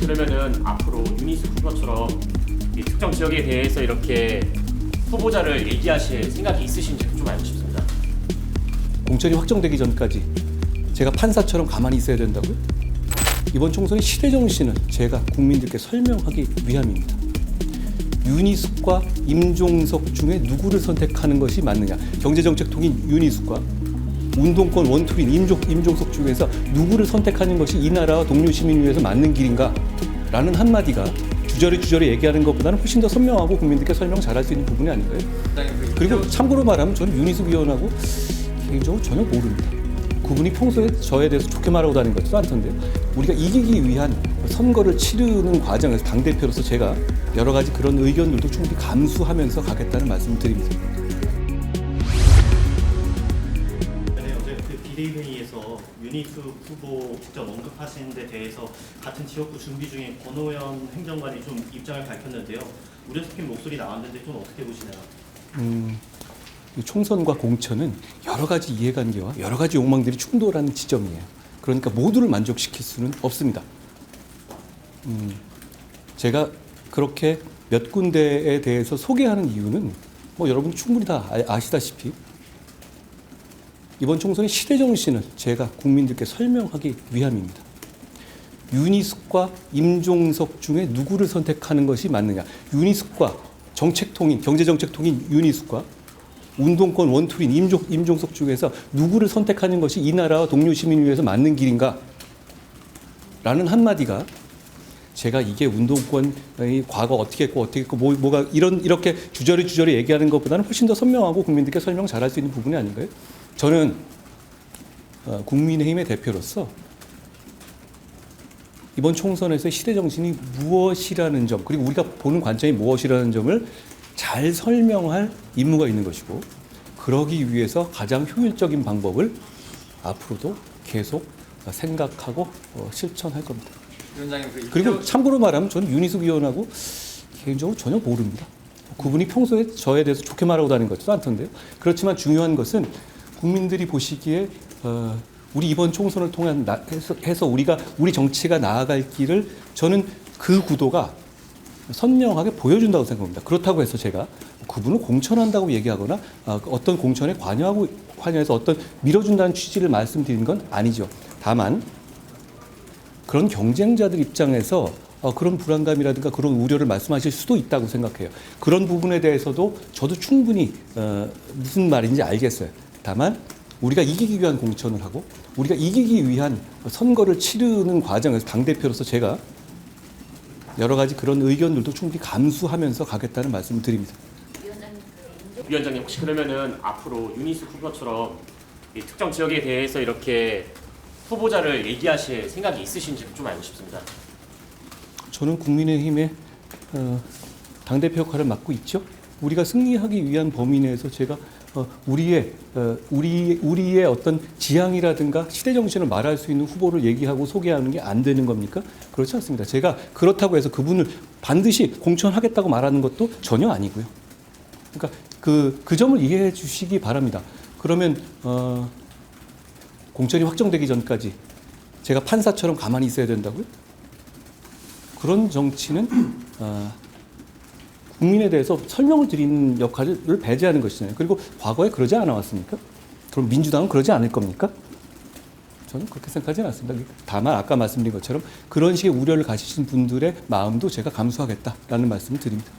그러면은 앞으로 유니스 후보처럼 이 특정 지역에 대해서 이렇게 후보자를 얘기하실 생각이 있으신지 좀 알고 싶습니다. 공천이 확정되기 전까지 제가 판사처럼 가만히 있어야 된다고요? 이번 총선의 시대 정신을 제가 국민들께 설명하기 위함입니다. 윤희숙과 임종석 중에 누구를 선택하는 것이 맞느냐? 경제정책통인 윤희숙과 운동권 원툴인 임종석 중에서 누구를 선택하는 것이 이 나라와 동료 시민을 위해서 맞는 길인가? 라는 한마디가 주저리 얘기하는 것보다는 훨씬 더 선명하고 국민들께 설명 잘할 수 있는 부분이 아닌가요? 그리고 참고로 말하면 저는 윤희숙 의원하고 개인적으로 전혀 모릅니다. 그분이 평소에 저에 대해서 좋게 말하고 다니는 것도 않던데요. 우리가 이기기 위한 선거를 치르는 과정에서 당대표로서 제가 여러 가지 그런 의견들도 충분히 감수하면서 가겠다는 말씀을 드립니다. 어제 그 비대위회의에서 윤희숙 후보 직접 언급하신 데 대해서 같은 지역구 준비 중인 권오현 행정관이 좀 입장을 밝혔는데요. 우려 섞인 목소리 나왔는데 좀 어떻게 보시나요? 이 총선과 공천은 여러 가지 이해관계와 여러 가지 욕망들이 충돌하는 지점이에요. 그러니까 모두를 만족시킬 수는 없습니다. 제가 그렇게 몇 군데에 대해서 소개하는 이유는 뭐 여러분 충분히 다 아시다시피 이번 총선의 시대 정신을 제가 국민들께 설명하기 위함입니다. 윤희숙과 임종석 중에 누구를 선택하는 것이 맞느냐? 윤희숙과 경제정책통인 윤희숙과 운동권 원툴인 임종석 중에서 누구를 선택하는 것이 이 나라와 동료 시민을 위해서 맞는 길인가? 라는 한마디가 제가 이게 운동권의 과거 어떻게 했고 뭐가 이렇게 주저리 얘기하는 것보다는 훨씬 더 선명하고 국민들께 설명 잘할 수 있는 부분이 아닌가요? 저는 국민의힘의 대표로서 이번 총선에서의 시대 정신이 무엇이라는 점, 그리고 우리가 보는 관점이 무엇이라는 점을 잘 설명할 임무가 있는 것이고, 그러기 위해서 가장 효율적인 방법을 앞으로도 계속 생각하고 실천할 겁니다. 그리고 참고로 말하면 저는 윤희숙 의원하고 개인적으로 전혀 모릅니다. 그분이 평소에 저에 대해서 좋게 말하고 다니는 것도 않던데요. 그렇지만 중요한 것은 국민들이 보시기에 우리 이번 총선을 통한 해서 우리 정치가 나아갈 길을 저는 그 구도가 선명하게 보여준다고 생각합니다. 그렇다고 해서 제가 그분을 공천한다고 얘기하거나 어떤 공천에 관여해서 어떤 밀어준다는 취지를 말씀드리는 건 아니죠. 다만 그런 경쟁자들 입장에서 그런 불안감이라든가 그런 우려를 말씀하실 수도 있다고 생각해요. 그런 부분에 대해서도 저도 충분히 무슨 말인지 알겠어요. 다만 우리가 이기기 위한 공천을 하고 우리가 이기기 위한 선거를 치르는 과정에서 당대표로서 제가 여러 가지 그런 의견들도 충분히 감수하면서 가겠다는 말씀을 드립니다. 위원장님 혹시 그러면은 앞으로 유니스 후보처럼 이 특정 지역에 대해서 이렇게 후보자를 얘기하실 생각이 있으신지 좀 알고 싶습니다. 저는 국민의힘의 당대표 역할을 맡고 있죠. 우리가 승리하기 위한 범위 내에서 제가 우리의 어떤 지향이라든가 시대 정신을 말할 수 있는 후보를 얘기하고 소개하는 게 안 되는 겁니까? 그렇지 않습니다. 제가 그렇다고 해서 그분을 반드시 공천하겠다고 말하는 것도 전혀 아니고요. 그러니까 그 점을 이해해 주시기 바랍니다. 그러면 공천이 확정되기 전까지 제가 판사처럼 가만히 있어야 된다고요? 그런 정치는 국민에 대해서 설명을 드리는 역할을 배제하는 것이잖아요. 그리고 과거에 그러지 않았습니까? 그럼 민주당은 그러지 않을 겁니까? 저는 그렇게 생각하지는 않습니다. 다만 아까 말씀드린 것처럼 그런 식의 우려를 가지신 분들의 마음도 제가 감수하겠다라는 말씀을 드립니다.